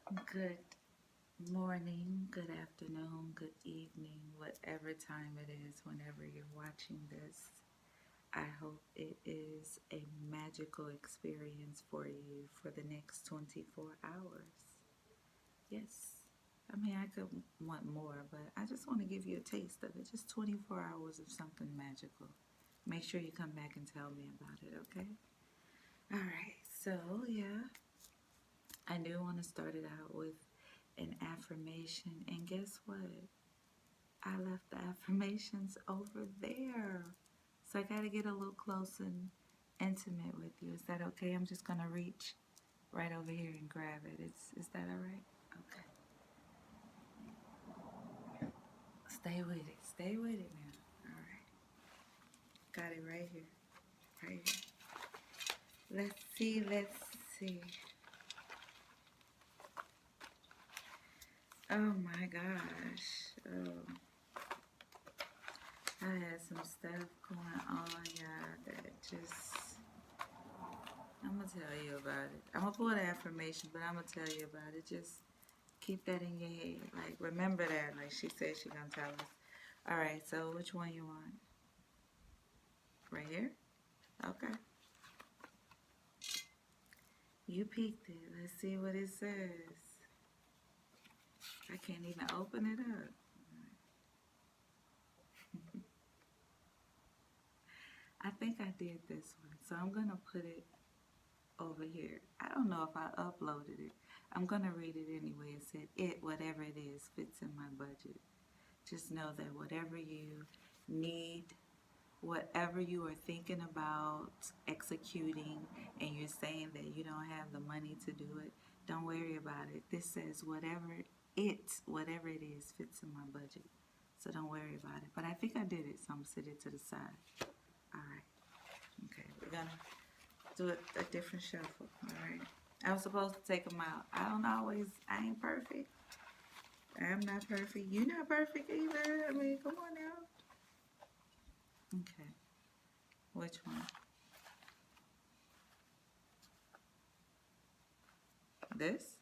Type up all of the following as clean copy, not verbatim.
Good morning, good afternoon, good evening, whatever time it is, whenever you're watching this. I hope it is a magical experience for you for the next 24 hours. Yes, I mean, I could want more, but I just want to give you a taste of it. Just 24 hours of something magical. Make sure you come back and tell me about it, okay? All right, so yeah, I do want to start it out with an affirmation. And guess what? I left the affirmations over there. So I got to get a little close and intimate with you. Is that okay? I'm just going to reach right over here and grab it. Is that all right? Okay. Stay with it. Stay with it now. All right. Got it right here. Right here. Let's see. Let's see. Oh my gosh. Oh, I had some stuff going on, y'all, that just I'm gonna tell you about it. I'm gonna pull the affirmation, but I'm gonna tell you about it. Just keep that in your head. Like remember that. Like she said, she gonna tell us. All right. So which one you want? Right here. Okay. You peeked it. Let's see what it says. I can't even open it up. I think I did this one, so I'm gonna put it over here. I don't know if I uploaded it. I'm gonna read it anyway. It said, "It, whatever it is, fits in my budget." Just know that whatever you need, whatever you are thinking about executing, and you're saying that you don't have the money to do it, don't worry about it. This says whatever it is, fits in my budget. So don't worry about it. But I think I did it, so I'm gonna sit it to the side. All right. Okay, we're gonna do a different shuffle. All right. I was supposed to take them out. I ain't perfect. I'm not perfect. You're not perfect either. I mean, come on now. Okay. Which one? This?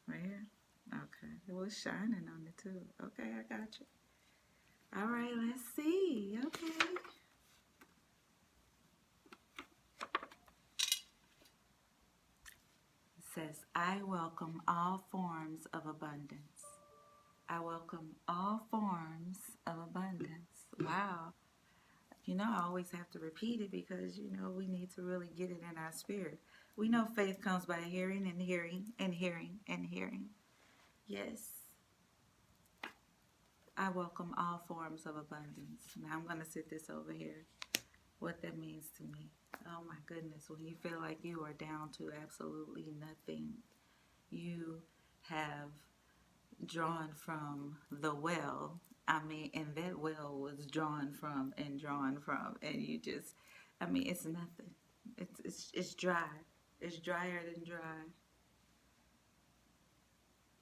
Right here? Okay. It was shining on it too. Okay, I got you. All right, let's see. Okay. It says, I welcome all forms of abundance. I welcome all forms of abundance. Wow. I always have to repeat it because, we need to really get it in our spirit. We know faith comes by hearing and hearing and hearing and hearing. Yes, I welcome all forms of abundance. Now I'm going to sit this over here. What that means to me. Oh my goodness, when you feel like you are down to absolutely nothing, you have drawn from the well. I mean, and that well was drawn from, and you just, I mean, it's nothing. It's dry. It's drier than dry.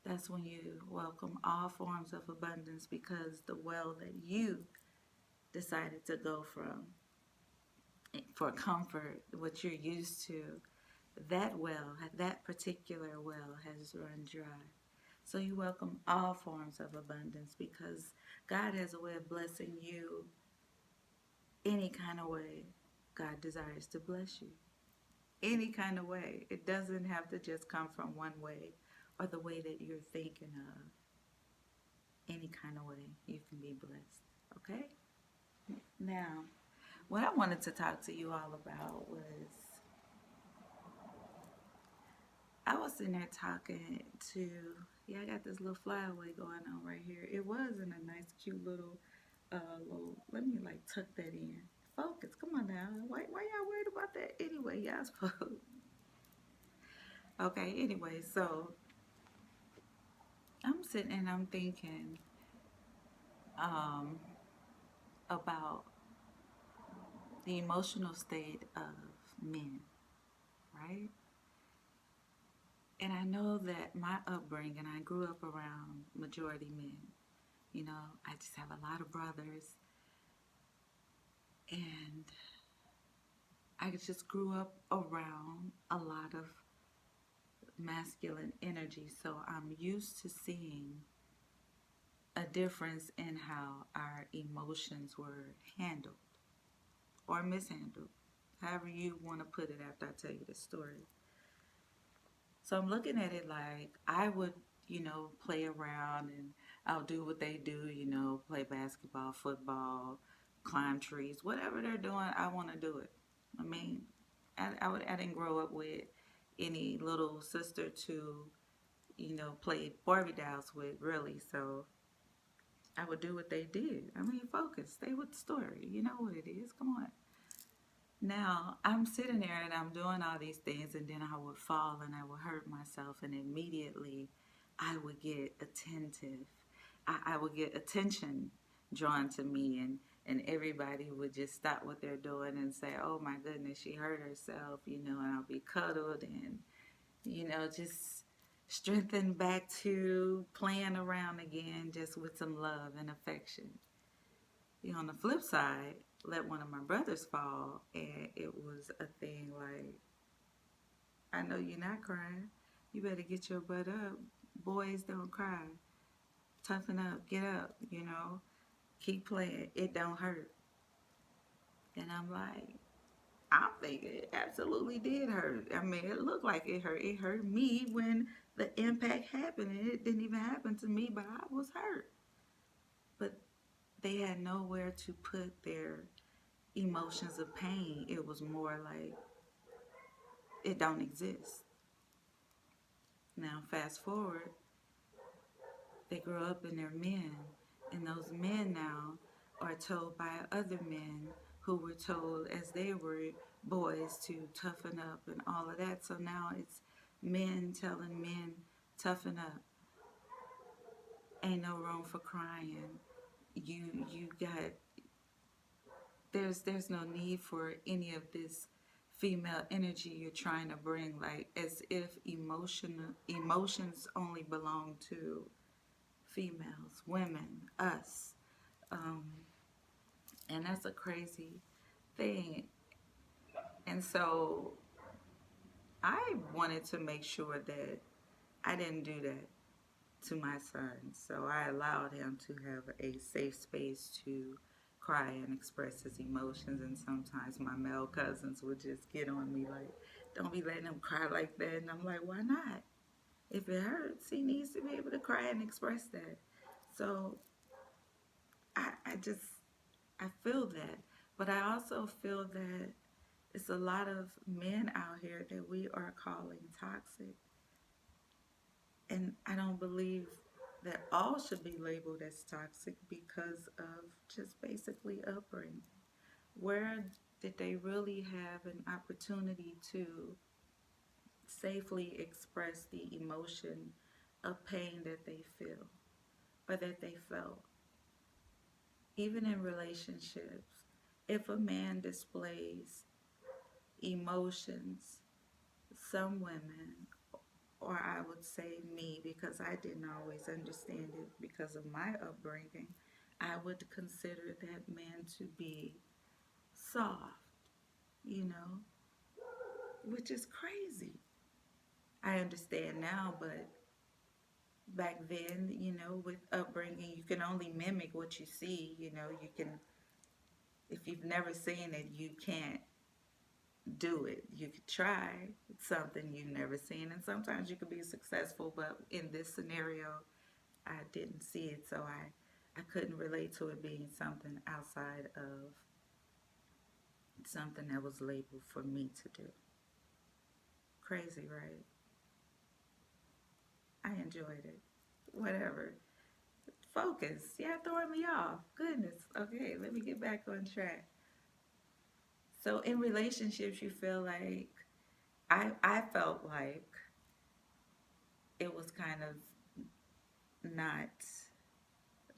That's when you welcome all forms of abundance because the well that you decided to go from for comfort, what you're used to, that well, that particular well has run dry. So you welcome all forms of abundance because God has a way of blessing you any kind of way God desires to bless you. Any kind of way. It doesn't have to just come from one way or the way that you're thinking of. Any kind of way you can be blessed. Okay? Now, what I wanted to talk to you all about was I was in there talking to, yeah, I got this little flyaway going on right here. It was in a nice, cute let me like tuck that in. Focus, come on now. Why y'all worried about that anyway? Y'all supposed. Okay, anyway, so I'm sitting and I'm thinking um, about the emotional state of men, right? And I know that my upbringing, I grew up around majority men. I just have a lot of brothers, and I just grew up around a lot of masculine energy, so I'm used to seeing a difference in how our emotions were handled or mishandled, however you want to put it after I tell you the story. So I'm looking at it like I would, play around and I'll do what they do, play basketball, football, climb trees, whatever they're doing, I want to do it. I mean, I didn't grow up with any little sister to, play Barbie dolls with, really. So I would do what they did. I mean, focus, stay with the story. You know what it is. Come on. Now I'm sitting there and I'm doing all these things, and then I would fall and I would hurt myself, and immediately I would get attentive. I would get attention drawn to me, and everybody would just stop what they're doing and say, "Oh my goodness, she hurt herself," and I'll be cuddled and just strengthened back to playing around again, just with some love and affection. On the flip side, let one of my brothers fall, and it was a thing like, I know you're not crying. You better get your butt up. Boys don't cry. Toughen up. Get up. Keep playing. It don't hurt. And I'm like, I'm thinking it absolutely did hurt. I mean, it looked like it hurt. It hurt me when the impact happened, and it didn't even happen to me, but I was hurt. But they had nowhere to put their emotions of pain. It was more like it don't exist. Now, fast forward, they grow up and they're men, and those men now are told by other men who were told as they were boys to toughen up and all of that. So now it's men telling men, toughen up. Ain't no room for crying. You got there's no need for any of this female energy you're trying to bring, like as if emotions only belong to females, women, us. um, and that's a crazy thing. And so I wanted to make sure that I didn't do that to my son. So I allowed him to have a safe space to cry and express his emotions. And sometimes my male cousins would just get on me like, don't be letting him cry like that. And I'm like, why not? If it hurts, he needs to be able to cry and express that. So I feel that. But I also feel that it's a lot of men out here that we are calling toxic. And I don't believe that all should be labeled as toxic because of just basically upbringing. Where did they really have an opportunity to safely express the emotion of pain that they feel or that they felt? Even in relationships, if a man displays emotions, some women, or I would say me, because I didn't always understand it because of my upbringing, I would consider that man to be soft, you know, which is crazy. I understand now, but back then, with upbringing, you can only mimic what you see. You can, if you've never seen it, you can't do it. You could try something you've never seen, and sometimes you could be successful, but in this scenario, I didn't see it, so I couldn't relate to it being something outside of something that was labeled for me to do. Crazy, right? I enjoyed it. Whatever. Focus. Yeah, throwing me off. Goodness. Okay, let me get back on track. So in relationships, you feel like I felt like it was kind of not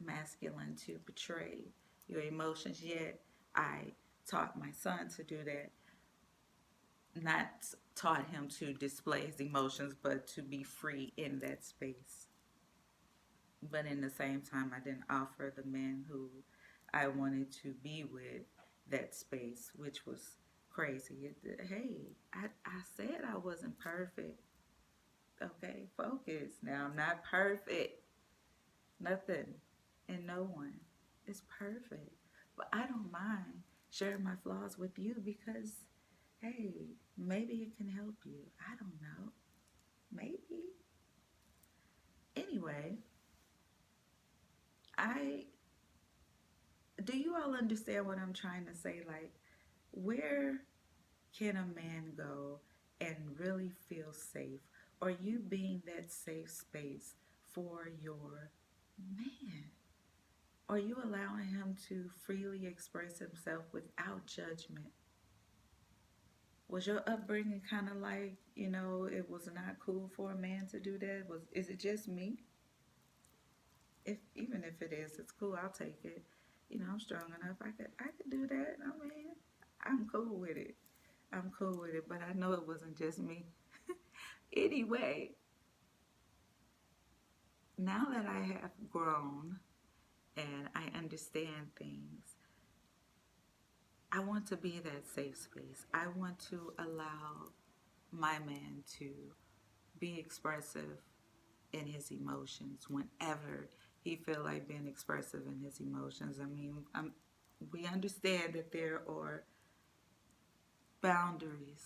masculine to portray your emotions, yet I taught my son to do that. Not taught him to display his emotions, but to be free in that space. But in the same time, I didn't offer the men who I wanted to be with that space, which was crazy. Hey, I said I wasn't perfect. Okay, focus. Now, I'm not perfect. Nothing and no one is perfect. But I don't mind sharing my flaws with you because, hey, maybe it can help you. I don't know. Maybe. Anyway, I do you all understand what I'm trying to say? Like, where can a man go and really feel safe? Or you being that safe space for your man? Are you allowing him to freely express himself without judgment? Was your upbringing kind of like, it was not cool for a man to do that? Is it just me? If even if it is, it's cool. I'll take it. I'm strong enough. I could do that. I mean, I'm cool with it. I'm cool with it. But I know it wasn't just me. Anyway, now that I have grown and I understand things, I want to be that safe space. I want to allow my man to be expressive in his emotions whenever he feel like being expressive in his emotions. I mean, we understand that there are boundaries,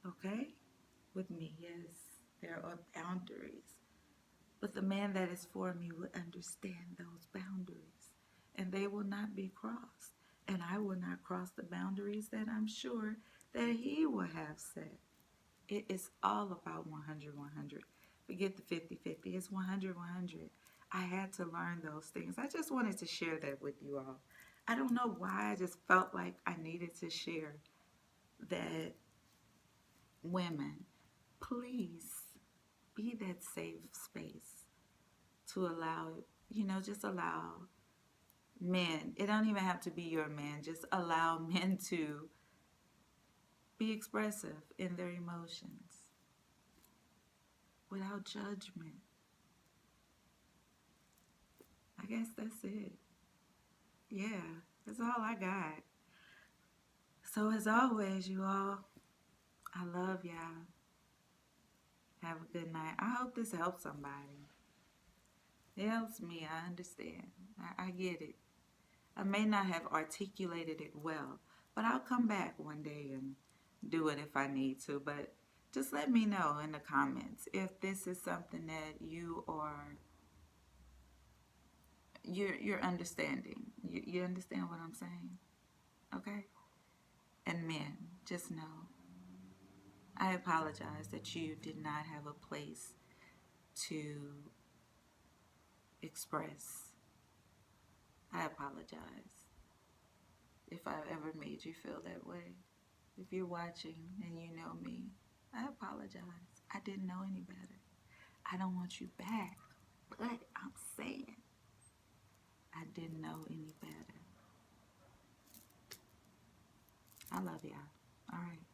okay? With me, yes, there are boundaries. But the man that is for me will understand those boundaries, and they will not be crossed. And I will not cross the boundaries that I'm sure that he will have set. It is all about 100 100. Forget the 50-50. It's 100 100. I had to learn those things. I just wanted to share that with you all. I don't know why. I just felt like I needed to share that. Women, please be that safe space to allow, just allow men. It don't even have to be your man. Just allow men to be expressive in their emotions without judgment. I guess that's it. Yeah, that's all I got. So as always, you all, I love y'all. Have a good night. I hope this helps somebody. It helps me. I understand. I get it. I may not have articulated it well, but I'll come back one day and do it if I need to. But just let me know in the comments if this is something that you're understanding. You understand what I'm saying? Okay? And men, just know I apologize that you did not have a place to express. I apologize if I've ever made you feel that way. If you're watching and you know me, I apologize. I didn't know any better. I don't want you back, but I'm saying I didn't know any better. I love y'all. All right.